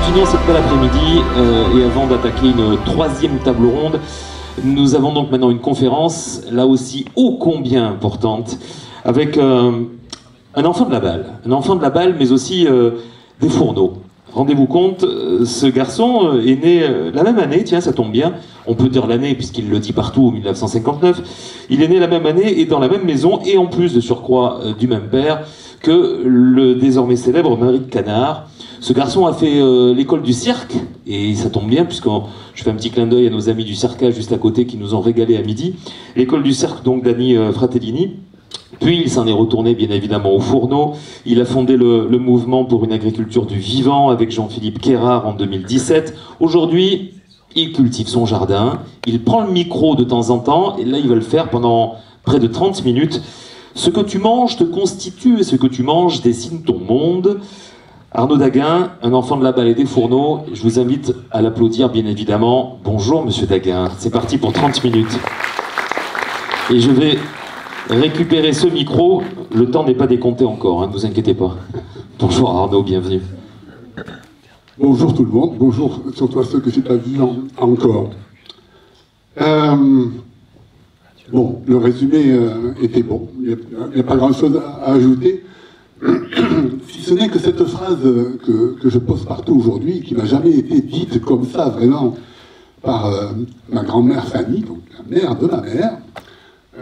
continuons cette belle après-midi et avant d'attaquer une troisième table ronde, nous avons donc maintenant une conférence, là aussi ô combien importante, avec un enfant de la balle, mais aussi des fourneaux. Rendez-vous compte, ce garçon est né la même année, tiens ça tombe bien, on peut dire l'année puisqu'il le dit partout, 1959, il est né la même année et dans la même maison, et en plus de surcroît du même père, que le désormais célèbre Maverick Canard. Ce garçon a fait l'école du cirque, et ça tombe bien, puisque je fais un petit clin d'œil à nos amis du Circa juste à côté qui nous ont régalé à midi. L'école du cirque, donc d'Annie Fratellini. Puis il s'en est retourné bien évidemment au fourneau. Il a fondé le mouvement pour une agriculture du vivant avec Jean-Philippe Quérard en 2017. Aujourd'hui, il cultive son jardin, il prend le micro de temps en temps, et là il va le faire pendant près de 30 minutes. Ce que tu manges te constitue et ce que tu manges dessine ton monde. Arnaud Daguin, un enfant de la balle et des fourneaux, je vous invite à l'applaudir bien évidemment. Bonjour Monsieur Daguin, c'est parti pour 30 minutes. Et je vais récupérer ce micro, le temps n'est pas décompté encore, ne vous inquiétez pas. Bonjour Arnaud, bienvenue. Bonjour tout le monde, bonjour surtout à ceux que je n'ai pas vus encore. Bon, le résumé était bon, il n'y a pas grand-chose à ajouter. Si ce n'est que cette phrase que je pose partout aujourd'hui, qui n'a jamais été dite comme ça vraiment par ma grand-mère Fanny, donc la mère de ma mère,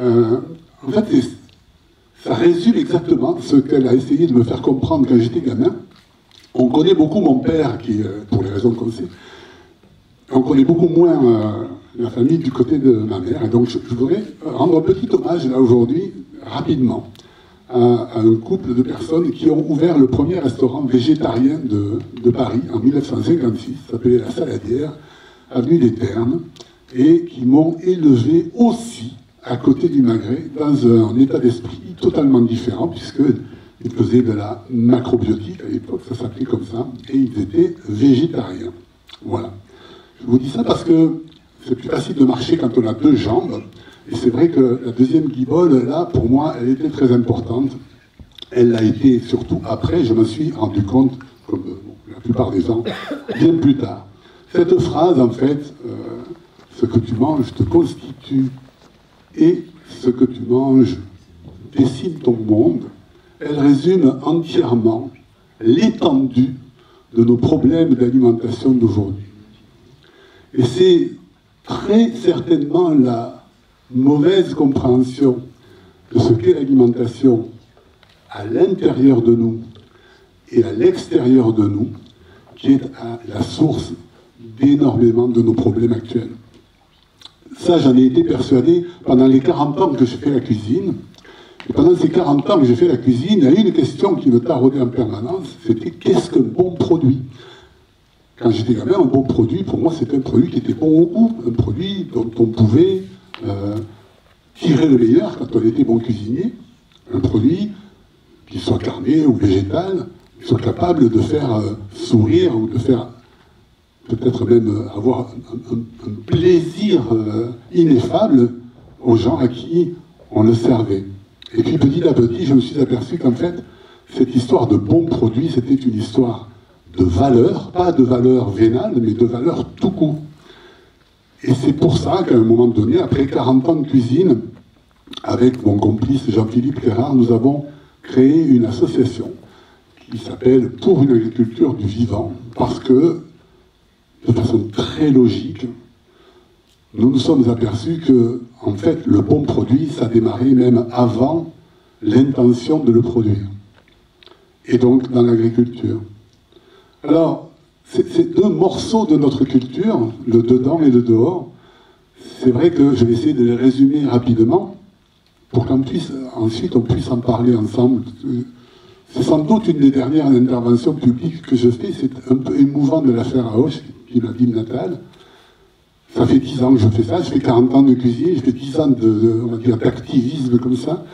en fait ça résume exactement ce qu'elle a essayé de me faire comprendre quand j'étais gamin. On connaît beaucoup mon père, qui, pour les raisons qu'on sait, on connaît beaucoup moins la famille du côté de ma mère, et donc je voudrais rendre un petit hommage là aujourd'hui, rapidement, à un couple de personnes qui ont ouvert le premier restaurant végétarien de Paris en 1956, s'appelait La Saladière, avenue des Ternes, et qui m'ont élevé aussi à côté du Maghré, dans un état d'esprit totalement différent, puisqu'ils faisaient de la macrobiotique, à l'époque ça s'appelait comme ça, et ils étaient végétariens. Voilà. Je vous dis ça parce que c'est plus facile de marcher quand on a deux jambes, et c'est vrai que la deuxième guibole, là, pour moi, elle était très importante. Elle l'a été surtout après, je me suis rendu compte, comme la plupart des gens, bien plus tard. Cette phrase, en fait, ce que tu manges te constitue, et ce que tu manges dessine ton monde, elle résume entièrement l'étendue de nos problèmes d'alimentation d'aujourd'hui. Et c'est très certainement la mauvaise compréhension de ce qu'est l'alimentation à l'intérieur de nous et à l'extérieur de nous qui est à la source d'énormément de nos problèmes actuels. Ça, j'en ai été persuadé pendant les 40 ans que je fais la cuisine. Et pendant ces 40 ans que j'ai fait la cuisine, il y a une question qui me taraudait en permanence, c'était qu'est-ce qu'un bon produit? Quand j'étais gamin, un bon produit, pour moi, c'était un produit qui était bon au goût, un produit dont on pouvait tirer le meilleur quand on était bon cuisinier, un produit qui soit carné ou végétal, qui soit capable de faire sourire ou de faire peut-être même avoir un plaisir ineffable aux gens à qui on le servait. Et puis petit à petit, je me suis aperçu qu'en fait, cette histoire de bon produit, c'était une histoire de valeur, pas de valeur vénale, mais de valeur tout court. Et c'est pour ça qu'à un moment donné, après 40 ans de cuisine, avec mon complice Jean-Philippe Quérard, nous avons créé une association qui s'appelle Pour une agriculture du vivant, parce que, de façon très logique, nous nous sommes aperçus que, en fait, le bon produit, ça démarrait même avant l'intention de le produire. Et donc, dans l'agriculture. Alors, ces deux morceaux de notre culture, le dedans et le dehors, c'est vrai que je vais essayer de les résumer rapidement pour qu'ensuite on puisse en parler ensemble. C'est sans doute une des dernières interventions publiques que je fais, c'est un peu émouvant de la faire à Auch, qui est ma ville natale. Ça fait 10 ans que je fais ça, je fais 40 ans de cuisine, je fais 10 ans d'activisme comme ça,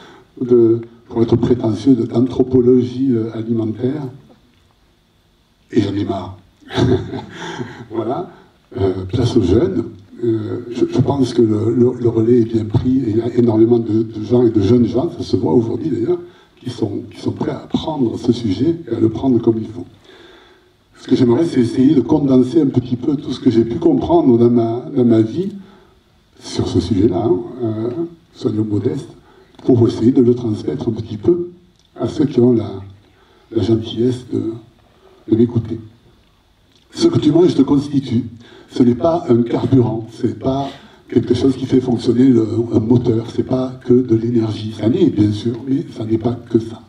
pour être prétentieux, d'anthropologie alimentaire. Et j'en ai marre. Voilà. Place aux jeunes. Je pense que le relais est bien pris et il y a énormément de gens et de jeunes gens, ça se voit aujourd'hui d'ailleurs, qui sont prêts à prendre ce sujet et à le prendre comme il faut. ce que j'aimerais, c'est essayer de condenser un petit peu tout ce que j'ai pu comprendre dans ma vie sur ce sujet-là, soyons modestes, pour essayer de le transmettre un petit peu à ceux qui ont la gentillesse de m'écouter. Ce que tu manges te constitue. Ce n'est pas un carburant, ce n'est pas quelque chose qui fait fonctionner un moteur, ce n'est pas que de l'énergie. Ça l'est, bien sûr, mais ça n'est pas que ça.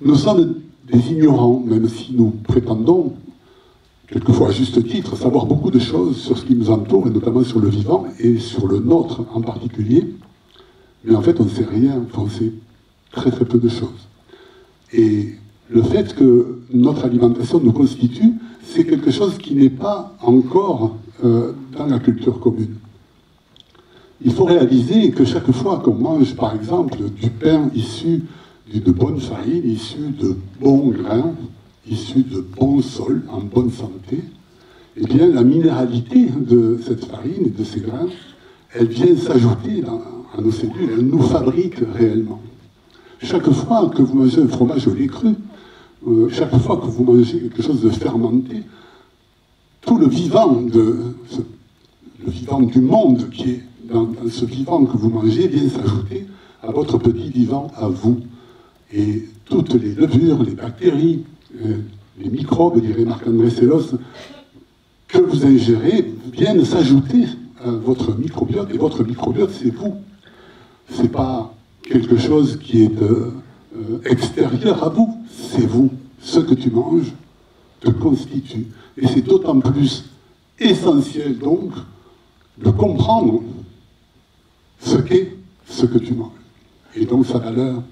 Nous sommes des ignorants, même si nous prétendons, quelquefois à juste titre, savoir beaucoup de choses sur ce qui nous entoure, et notamment sur le vivant, et sur le nôtre en particulier. Mais en fait, on ne sait rien, on sait très très peu de choses. Et le fait que notre alimentation nous constitue, c'est quelque chose qui n'est pas encore dans la culture commune. Il faut réaliser que chaque fois qu'on mange, par exemple, du pain issu d'une bonne farine, issu de bons grains, issu de bons sols, en bonne santé, eh bien, la minéralité de cette farine et de ces grains, elle vient s'ajouter à nos cellules, elle nous fabrique réellement. Chaque fois que vous mangez un fromage au lait cru, chaque fois que vous mangez quelque chose de fermenté, tout le vivant du monde qui est dans ce vivant que vous mangez vient s'ajouter à votre petit vivant, à vous. Et toutes les levures, les bactéries, les microbes, dirait Marc-André Sellos, que vous ingérez viennent s'ajouter à votre microbiote, et votre microbiote, c'est vous. C'est pas quelque chose qui est extérieur à vous, c'est vous. Ce que tu manges te constitue. Et c'est d'autant plus essentiel, donc, de comprendre ce qu'est ce que tu manges. Et donc sa valeur.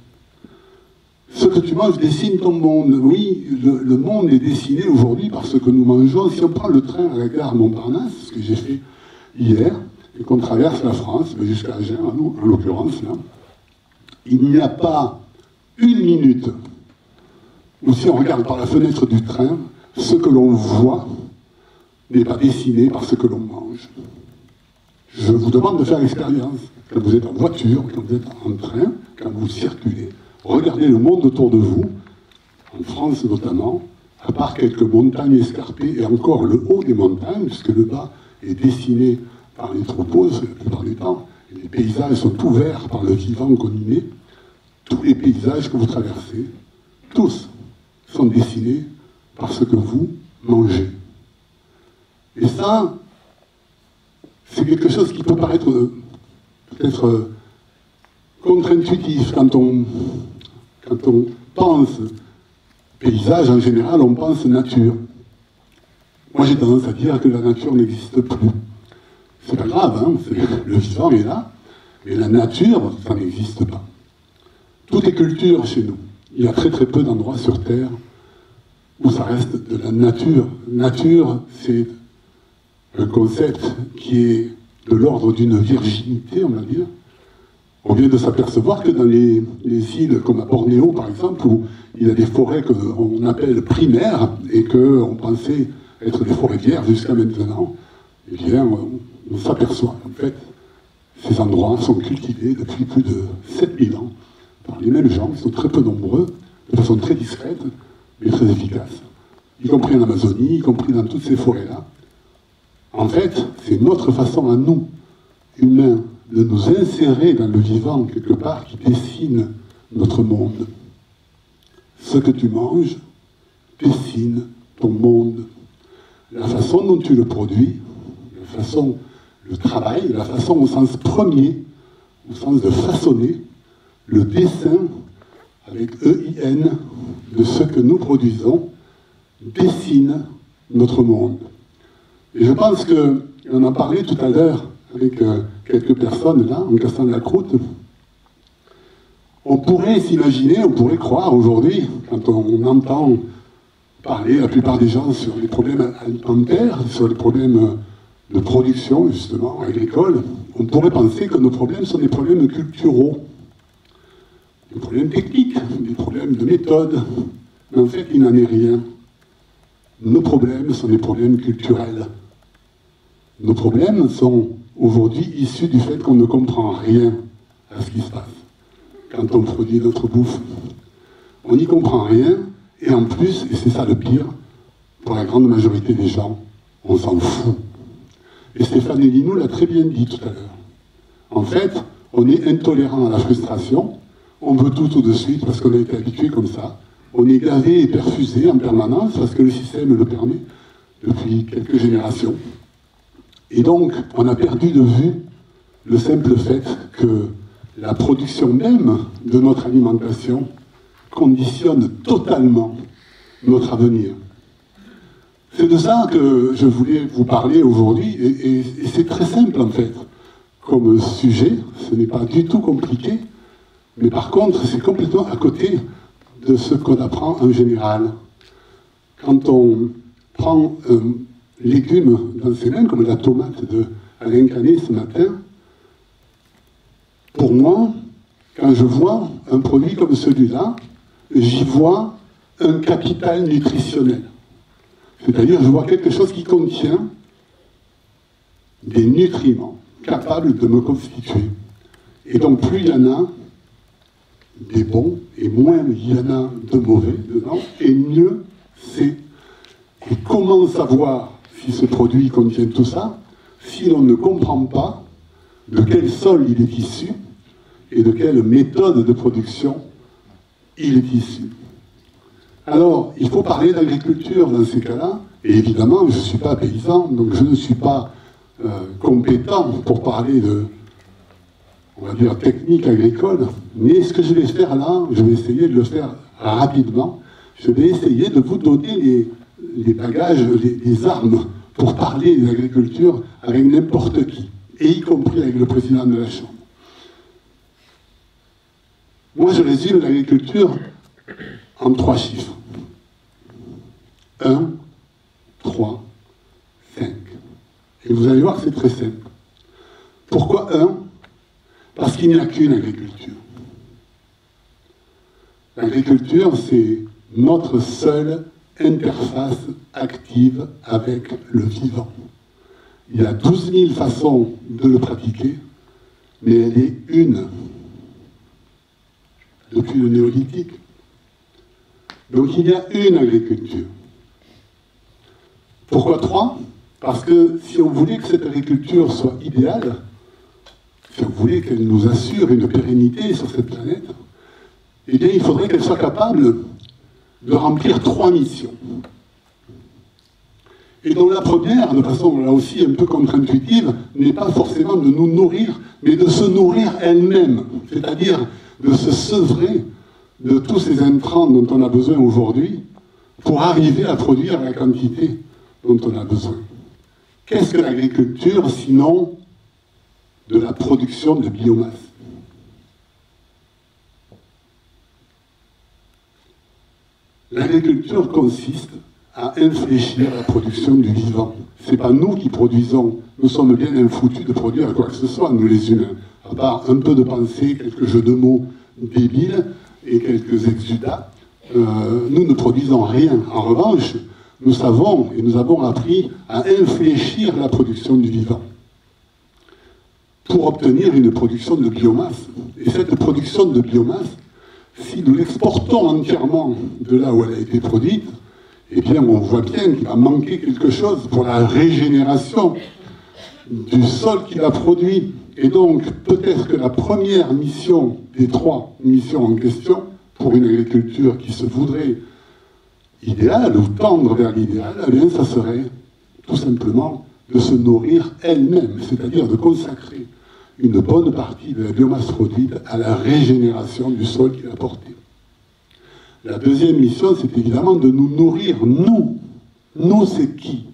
Ce que tu manges dessine ton monde. Oui, le monde est dessiné aujourd'hui par ce que nous mangeons. Si on prend le train à la gare Montparnasse, ce que j'ai fait hier, et qu'on traverse la France, jusqu'à Agen, en l'occurrence, là, il n'y a pas une minute où, si on regarde par la fenêtre du train, ce que l'on voit n'est pas dessiné par ce que l'on mange. Je vous demande de faire l'expérience. Quand vous êtes en voiture, quand vous êtes en train, quand vous circulez, regardez le monde autour de vous, en France notamment, à part quelques montagnes escarpées, et encore le haut des montagnes, puisque le bas est dessiné par les troupeaux, la plupart du temps, et les paysages sont ouverts par le vivant qu'on y met. Tous les paysages que vous traversez, tous, sont dessinés par ce que vous mangez. Et ça, c'est quelque chose qui peut paraître peut-être contre-intuitif quand on pense paysage en général, on pense nature. Moi j'ai tendance à dire que la nature n'existe plus. C'est pas grave, hein, le vivant est là, mais la nature, ça n'existe pas. Tout est culture chez nous. Il y a très très peu d'endroits sur Terre où ça reste de la nature. Nature, c'est un concept qui est de l'ordre d'une virginité, on va dire. On vient de s'apercevoir que dans les îles comme à Bornéo, par exemple, où il y a des forêts qu'on appelle primaires et qu'on pensait être des forêts vierges jusqu'à maintenant, eh bien, on s'aperçoit qu'en fait, ces endroits sont cultivés depuis plus de 7000 ans par les mêmes gens, qui sont très peu nombreux, de façon très discrète, mais très efficace, y compris en Amazonie, y compris dans toutes ces forêts-là. En fait, c'est notre façon à nous, humains, de nous insérer dans le vivant quelque part qui dessine notre monde. Ce que tu manges dessine ton monde. La façon dont tu le produis, la façon, le travail, la façon au sens premier, au sens de façonner, le dessin avec E-I-N de ce que nous produisons dessine notre monde. Et je pense qu'on en parlait tout à l'heure avec quelques personnes là, en cassant la croûte. On pourrait s'imaginer, on pourrait croire aujourd'hui, quand on entend parler la plupart des gens sur les problèmes alimentaires, sur les problèmes de production justement agricole, on pourrait penser que nos problèmes sont des problèmes culturaux, des problèmes techniques, des problèmes de méthode. Mais en fait, il n'en est rien. Nos problèmes sont des problèmes culturels. Nos problèmes sont aujourd'hui issus du fait qu'on ne comprend rien à ce qui se passe quand on produit notre bouffe. On n'y comprend rien, et en plus, et c'est ça le pire, pour la grande majorité des gens, on s'en fout. Et Stéphane Hélinou l'a très bien dit tout à l'heure. En fait, on est intolérant à la frustration, on veut tout de suite parce qu'on a été habitué comme ça. On est gavé et perfusé en permanence parce que le système le permet depuis quelques générations. Et donc, on a perdu de vue le simple fait que la production même de notre alimentation conditionne totalement notre avenir. C'est de ça que je voulais vous parler aujourd'hui, et c'est très simple en fait. Comme sujet, ce n'est pas du tout compliqué, mais par contre, c'est complètement à côté de ce qu'on apprend en général. Quand on prend un légume dans ses mains, comme la tomate de Alain Canet ce matin, pour moi, quand je vois un produit comme celui-là, j'y vois un capital nutritionnel. C'est-à-dire, je vois quelque chose qui contient des nutriments capables de me constituer. Et donc, plus il y en a des bons, et moins il y en a de mauvais dedans, et mieux c'est. Et comment savoir si ce produit contient tout ça, si l'on ne comprend pas de quel sol il est issu, et de quelle méthode de production il est issu. Alors, il faut parler d'agriculture dans ces cas-là, et évidemment, je ne suis pas paysan, donc je ne suis pas compétent pour parler de, on va dire, technique agricole, mais ce que je vais faire là, je vais essayer de le faire rapidement, je vais essayer de vous donner les bagages, les armes pour parler d'agriculture avec n'importe qui, et y compris avec le président de la Chambre. Moi, je résume l'agriculture en 3 chiffres. 1, 3, 5. Et vous allez voir que c'est très simple. Pourquoi 1 ? Parce qu'il n'y a qu'une agriculture. L'agriculture, c'est notre seule interface active avec le vivant. Il y a 12 000 façons de le pratiquer, mais elle est une. Depuis le néolithique. Donc il y a une agriculture. Pourquoi 3 ? Parce que si on voulait que cette agriculture soit idéale, si on voulait qu'elle nous assure une pérennité sur cette planète, eh bien il faudrait qu'elle soit capable de remplir 3 missions. Et dont la première, de façon là aussi un peu contre-intuitive, n'est pas forcément de nous nourrir, mais de se nourrir elle-même. C'est-à-dire de se sevrer de tous ces intrants dont on a besoin aujourd'hui pour arriver à produire la quantité dont on a besoin. Qu'est-ce que l'agriculture sinon de la production de biomasse ? L'agriculture consiste à infléchir la production du vivant. Ce n'est pas nous qui produisons, nous sommes bien infoutus de produire quoi que ce soit, nous les humains. À part un peu de pensée, quelques jeux de mots débiles et quelques exudats, nous ne produisons rien. En revanche, nous savons et nous avons appris à infléchir la production du vivant pour obtenir une production de biomasse. Et cette production de biomasse, si nous l'exportons entièrement de là où elle a été produite, eh bien on voit bien qu'il va manquer quelque chose pour la régénération du sol qui l'a produit. Et donc, peut-être que la première mission des 3 missions en question, pour une agriculture qui se voudrait idéale ou tendre vers l'idéal, eh bien, ça serait tout simplement de se nourrir elle-même, c'est-à-dire de consacrer une bonne partie de la biomasse produite à la régénération du sol qu'il a porté. La deuxième mission, c'est évidemment de nous nourrir, nous. Nous, c'est qui ?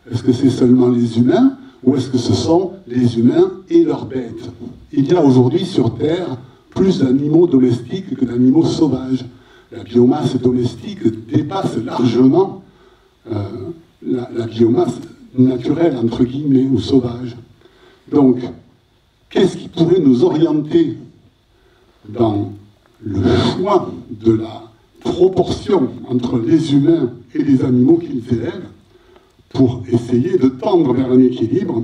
Est-ce que c'est seulement les humains ? Ou est-ce que ce sont les humains et leurs bêtes ? Il y a aujourd'hui sur Terre plus d'animaux domestiques que d'animaux sauvages. La biomasse domestique dépasse largement la biomasse naturelle, entre guillemets, ou sauvage. Donc, qu'est-ce qui pourrait nous orienter dans le choix de la proportion entre les humains et les animaux qu'ils élèvent pour essayer de tendre vers un équilibre?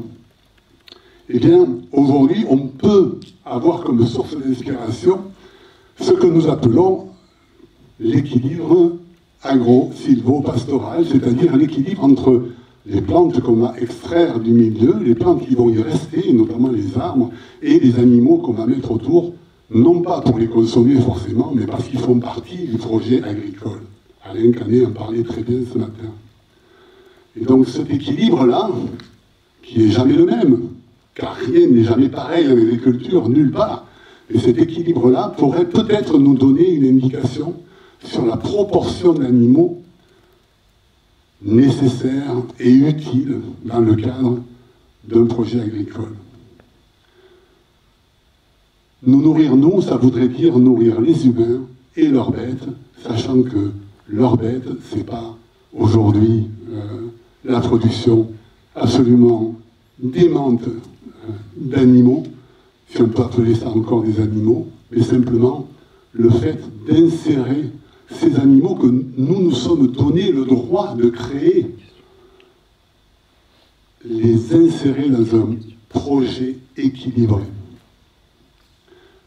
Eh bien, aujourd'hui, on peut avoir comme source d'inspiration ce que nous appelons l'équilibre agro-silvo-pastorale, c'est-à-dire l'équilibre entre les plantes qu'on va extraire du milieu, les plantes qui vont y rester, notamment les arbres, et les animaux qu'on va mettre autour, non pas pour les consommer forcément, mais parce qu'ils font partie du projet agricole. Alain Canet en parlait très bien ce matin. Et donc cet équilibre-là, qui n'est jamais le même, car rien n'est jamais pareil en agriculture, nulle part, et cet équilibre-là pourrait peut-être nous donner une indication sur la proportion d'animaux nécessaires et utiles dans le cadre d'un projet agricole. Nous nourrir, nous, ça voudrait dire nourrir les humains et leurs bêtes, sachant que leurs bêtes, c'est pas aujourd'hui la production absolument démente d'animaux, si on peut appeler ça encore des animaux, mais simplement le fait d'insérer ces animaux que nous nous sommes donné le droit de créer, les insérer dans un projet équilibré.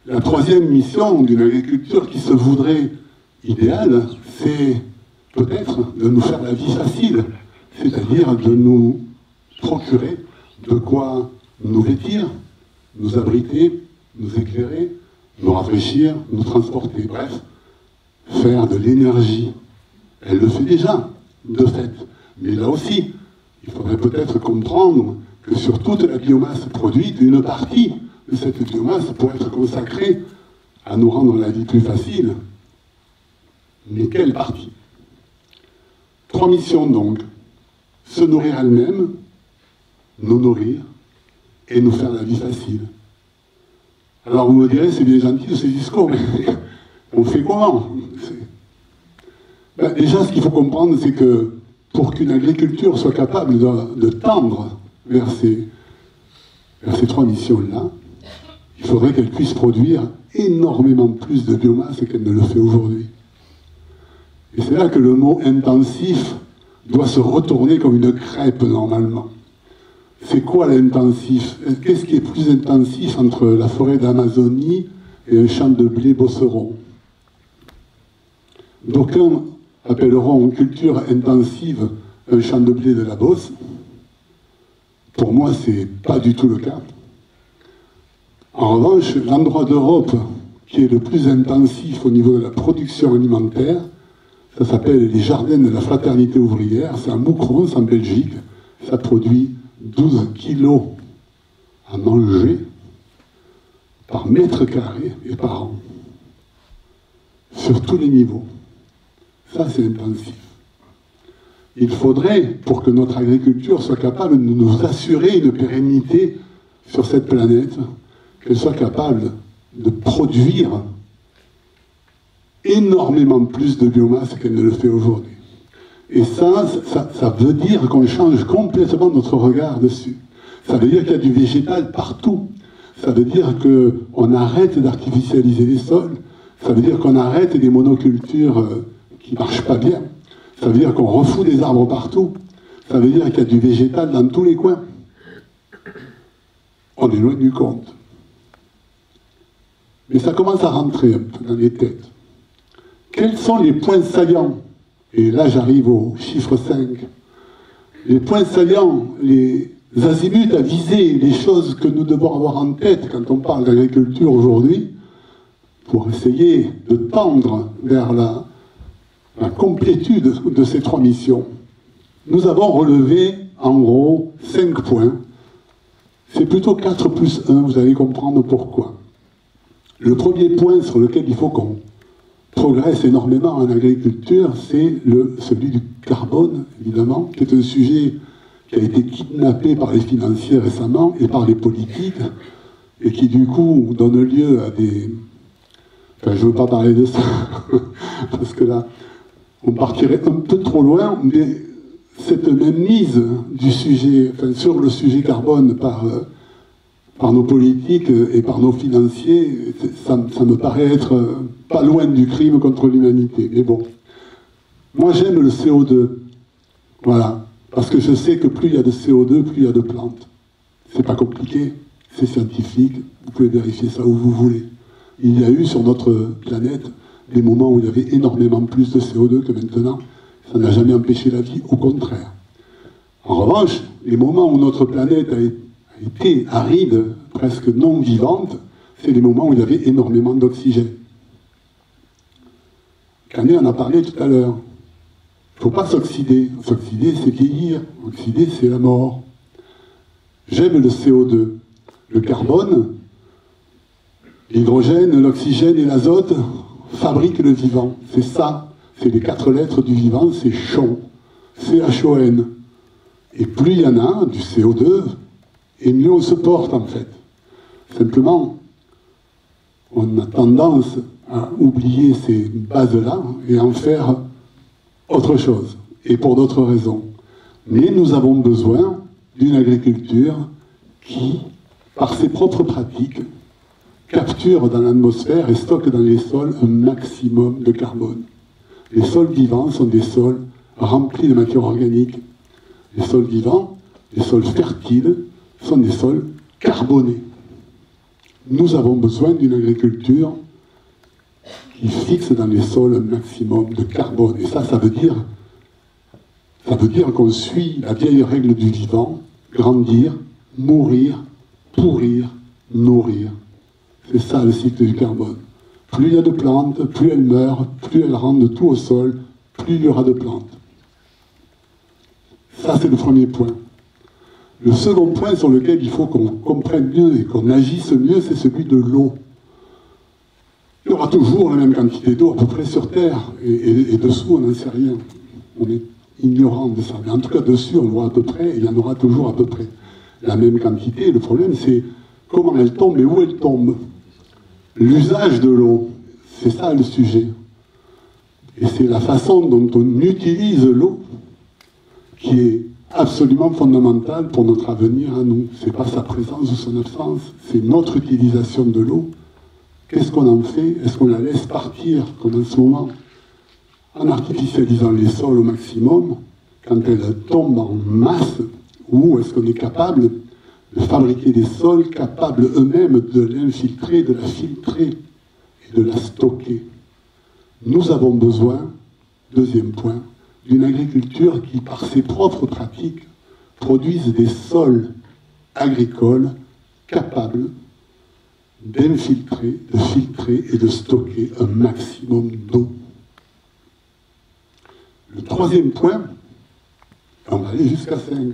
La troisième mission d'une agriculture qui se voudrait idéale, c'est peut-être de nous faire la vie facile, c'est-à-dire de nous procurer de quoi nous vêtir, nous abriter, nous éclairer, nous rafraîchir, nous transporter, bref, faire de l'énergie. Elle le fait déjà, de fait. Mais là aussi, il faudrait peut-être comprendre que sur toute la biomasse produite, une partie de cette biomasse pourrait être consacrée à nous rendre la vie plus facile. Mais quelle partie? 3 missions donc. Se nourrir elle-même, nous nourrir et nous faire la vie facile. Alors vous me direz, c'est bien gentil ces discours, mais on fait comment? Déjà, ce qu'il faut comprendre, c'est que pour qu'une agriculture soit capable de tendre vers ces 3 missions-là, il faudrait qu'elle puisse produire énormément plus de biomasse qu'elle ne le fait aujourd'hui. Et c'est là que le mot intensif doit se retourner comme une crêpe normalement. C'est quoi l'intensif? Qu'est-ce qui est plus intensif entre la forêt d'Amazonie et un champ de blé bosseron? D'aucuns appelleront culture intensive un champ de blé de la Beauce. Pour moi, c'est pas du tout le cas. En revanche, l'endroit d'Europe qui est le plus intensif au niveau de la production alimentaire, ça s'appelle les jardins de la fraternité ouvrière, c'est à Moucrons en Belgique. Ça produit 12 kilos à manger par mètre carré et par an, sur tous les niveaux. Ça, c'est intensif. Il faudrait, pour que notre agriculture soit capable de nous assurer une pérennité sur cette planète, qu'elle soit capable de produire énormément plus de biomasse qu'elle ne le fait aujourd'hui. Et ça veut dire qu'on change complètement notre regard dessus. Ça veut dire qu'il y a du végétal partout. Ça veut dire qu'on arrête d'artificialiser les sols. Ça veut dire qu'on arrête des monocultures qui ne marchent pas bien. Ça veut dire qu'on refout des arbres partout. Ça veut dire qu'il y a du végétal dans tous les coins. On est loin du compte. Mais ça commence à rentrer un peu dans les têtes. Quels sont les points saillants? Et là, j'arrive au chiffre 5. Les points saillants, les azimuts à viser, les choses que nous devons avoir en tête quand on parle d'agriculture aujourd'hui, pour essayer de tendre vers la complétude de ces 3 missions. Nous avons relevé, en gros, 5 points. C'est plutôt 4 plus 1, vous allez comprendre pourquoi. Le premier point sur lequel il faut qu'on progresse énormément en agriculture, c'est celui du carbone, évidemment, qui est un sujet qui a été kidnappé par les financiers récemment et par les politiques, et qui du coup donne lieu à des... Enfin, je ne veux pas parler de ça, parce que là, on partirait un peu trop loin, mais cette même mise du sujet, enfin, sur le sujet carbone par nos politiques et par nos financiers, ça me paraît être pas loin du crime contre l'humanité. Mais bon, moi j'aime le CO2, voilà, parce que je sais que plus il y a de CO2, plus il y a de plantes. C'est pas compliqué, c'est scientifique, vous pouvez vérifier ça où vous voulez. Il y a eu sur notre planète des moments où il y avait énormément plus de CO2 que maintenant. Ça n'a jamais empêché la vie, au contraire. En revanche, les moments où notre planète a été aride, presque non vivante, c'est les moments où il y avait énormément d'oxygène. Canet en a parlé tout à l'heure. Il ne faut pas s'oxyder. S'oxyder, c'est vieillir. Oxyder, c'est la mort. J'aime le CO2. Le carbone, l'hydrogène, l'oxygène et l'azote fabriquent le vivant. C'est ça. C'est les 4 lettres du vivant, c'est CHON. C-H-O-N. Et plus il y en a, du CO2, et mieux on se porte, en fait. Simplement, on a tendance à oublier ces bases-là et en faire autre chose, et pour d'autres raisons. Mais nous avons besoin d'une agriculture qui, par ses propres pratiques, capture dans l'atmosphère et stocke dans les sols un maximum de carbone. Les sols vivants sont des sols remplis de matière organique. Les sols vivants, les sols fertiles, sont des sols carbonés. Nous avons besoin d'une agriculture qui fixe dans les sols un maximum de carbone. Et ça veut dire qu'on suit la vieille règle du vivant, grandir, mourir, pourrir, nourrir. C'est ça le cycle du carbone. Plus il y a de plantes, plus elles meurent, plus elles rendent tout au sol, plus il y aura de plantes. Ça, c'est le premier point. Le second point sur lequel il faut qu'on comprenne mieux et qu'on agisse mieux, c'est celui de l'eau. Il y aura toujours la même quantité d'eau à peu près sur Terre, et dessous, on n'en sait rien. On est ignorant de ça. Mais en tout cas, dessus, on voit à peu près, et il y en aura toujours à peu près la même quantité. Le problème, c'est comment elle tombe et où elle tombe. L'usage de l'eau, c'est ça le sujet. Et c'est la façon dont on utilise l'eau qui est absolument fondamentale pour notre avenir à nous. Ce n'est pas sa présence ou son absence, c'est notre utilisation de l'eau. Qu'est-ce qu'on en fait? Est-ce qu'on la laisse partir, comme en ce moment, en artificialisant les sols au maximum, quand elle tombe en masse, ou est-ce qu'on est capable de fabriquer des sols capables eux-mêmes de l'infiltrer, de la filtrer et de la stocker? Nous avons besoin, deuxième point, d'une agriculture qui, par ses propres pratiques, produise des sols agricoles capables d'infiltrer, de filtrer et de stocker un maximum d'eau. Le troisième point, on va aller jusqu'à 5,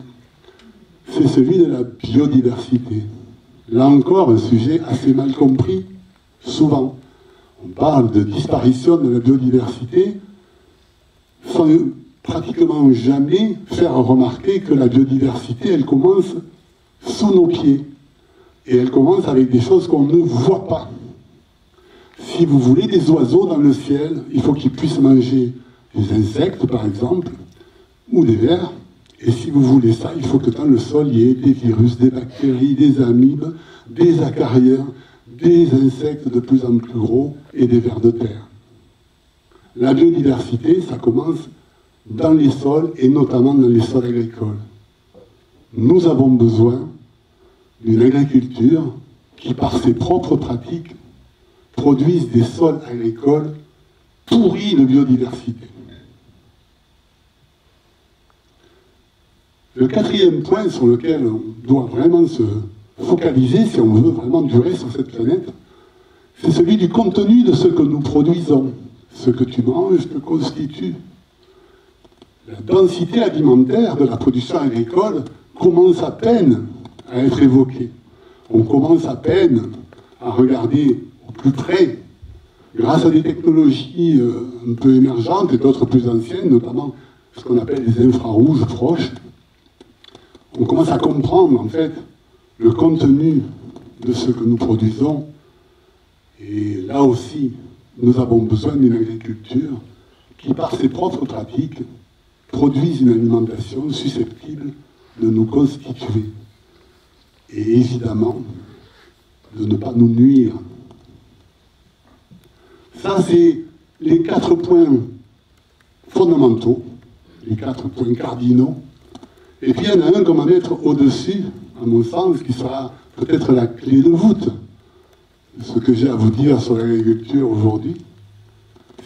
c'est celui de la biodiversité. Là encore, un sujet assez mal compris, souvent. On parle de disparition de la biodiversité sans pratiquement jamais faire remarquer que la biodiversité, elle commence sous nos pieds. Et elle commence avec des choses qu'on ne voit pas. Si vous voulez des oiseaux dans le ciel, il faut qu'ils puissent manger des insectes, par exemple, ou des vers. Et si vous voulez ça, il faut que dans le sol, il y ait des virus, des bactéries, des amibes, des acariens, des insectes de plus en plus gros et des vers de terre. La biodiversité, ça commence dans les sols et notamment dans les sols agricoles. Nous avons besoin d'une agriculture qui, par ses propres pratiques, produise des sols agricoles pourris de biodiversité. Le quatrième point sur lequel on doit vraiment se focaliser, si on veut vraiment durer sur cette planète, c'est celui du contenu de ce que nous produisons. Ce que tu manges te constitue. La densité alimentaire de la production agricole commence à peine à être évoquée. On commence à peine à regarder au plus près, grâce à des technologies un peu émergentes et d'autres plus anciennes, notamment ce qu'on appelle les infrarouges proches. On commence à comprendre en fait le contenu de ce que nous produisons. Et là aussi, nous avons besoin d'une agriculture qui, par ses propres pratiques, produise une alimentation susceptible de nous constituer. Et évidemment, de ne pas nous nuire. Ça, c'est les 4 points fondamentaux, les 4 points cardinaux. Et puis, il y en a un qu'on va mettre au-dessus, à mon sens, qui sera peut-être la clé de voûte de ce que j'ai à vous dire sur l'agriculture aujourd'hui.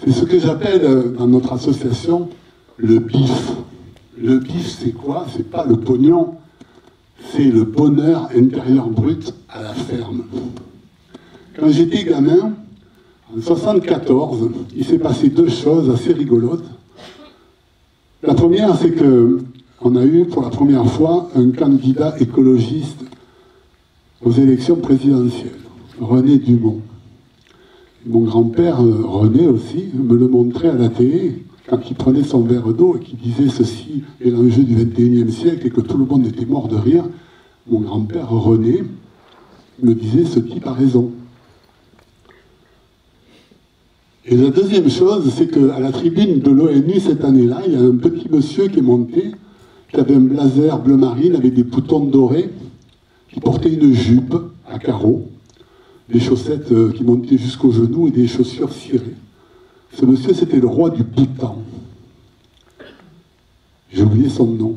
C'est ce que j'appelle dans notre association le BIF. Le BIF, c'est quoi? C'est pas le pognon, c'est le bonheur intérieur brut à la ferme. Quand j'étais gamin, en 1974, il s'est passé deux choses assez rigolotes. La première, c'est qu'on a eu pour la première fois un candidat écologiste aux élections présidentielles, René Dumont. Mon grand-père, René aussi, me le montrait à la télé quand il prenait son verre d'eau et qu'il disait ceci est l'enjeu du XXIe siècle et que tout le monde était mort de rire. Mon grand-père, René, me disait ce type a raison. Et la deuxième chose, c'est qu'à la tribune de l'ONU cette année-là, il y a un petit monsieur qui est monté, qui avait un blazer bleu marine avec des boutons dorés, qui portait une jupe à carreaux, des chaussettes qui montaient jusqu'aux genoux et des chaussures cirées. Ce monsieur, c'était le roi du Bhoutan. J'ai oublié son nom.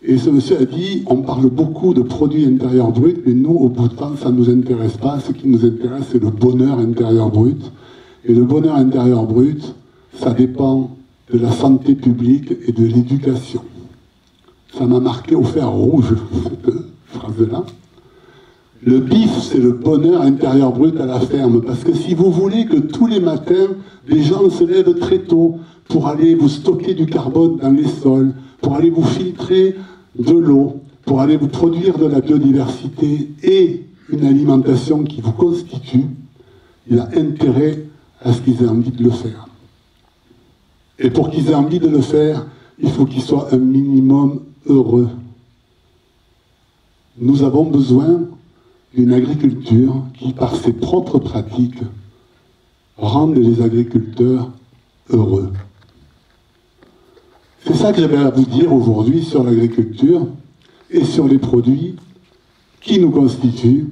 Et ce monsieur a dit, on parle beaucoup de produits intérieurs bruts, mais nous, au Bhoutan, ça ne nous intéresse pas. Ce qui nous intéresse, c'est le bonheur intérieur brut. Et le bonheur intérieur brut, ça dépend de la santé publique et de l'éducation. Ça m'a marqué au fer rouge, cette phrase-là. Le BIF, c'est le bonheur intérieur brut à la ferme. Parce que si vous voulez que tous les matins, les gens se lèvent très tôt pour aller vous stocker du carbone dans les sols, pour aller vous filtrer de l'eau, pour aller vous produire de la biodiversité et une alimentation qui vous constitue, il a intérêt à ce qu'ils aient envie de le faire. Et pour qu'ils aient envie de le faire, il faut qu'ils soient un minimum heureux. Nous avons besoin d'une agriculture qui, par ses propres pratiques, rende les agriculteurs heureux. C'est ça que j'avais à vous dire aujourd'hui sur l'agriculture et sur les produits qui nous constituent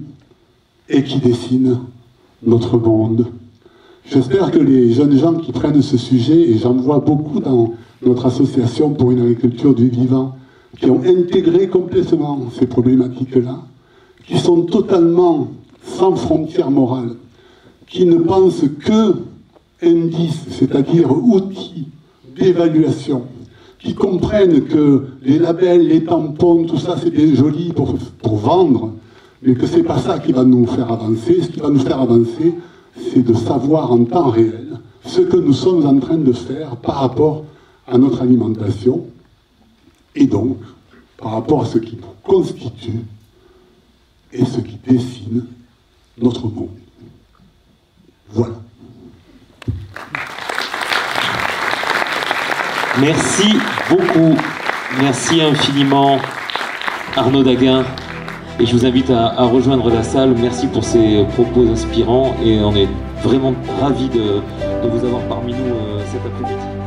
et qui dessinent notre monde. J'espère que les jeunes gens qui prennent ce sujet, et j'en vois beaucoup dans notre association pour une agriculture du vivant, qui ont intégré complètement ces problématiques-là, qui sont totalement sans frontières morales, qui ne pensent que indices, c'est-à-dire outils d'évaluation, qui comprennent que les labels, les tampons, tout ça c'est bien joli pour vendre, mais que c'est pas ça qui va nous faire avancer. Ce qui va nous faire avancer, c'est de savoir en temps réel ce que nous sommes en train de faire par rapport à notre alimentation, et donc par rapport à ce qui nous constitue et ce qui dessine notre monde. Voilà. Merci beaucoup, merci infiniment Arnaud Daguin, et je vous invite à rejoindre la salle. Merci pour ces propos inspirants et on est vraiment ravis de vous avoir parmi nous cet après-midi.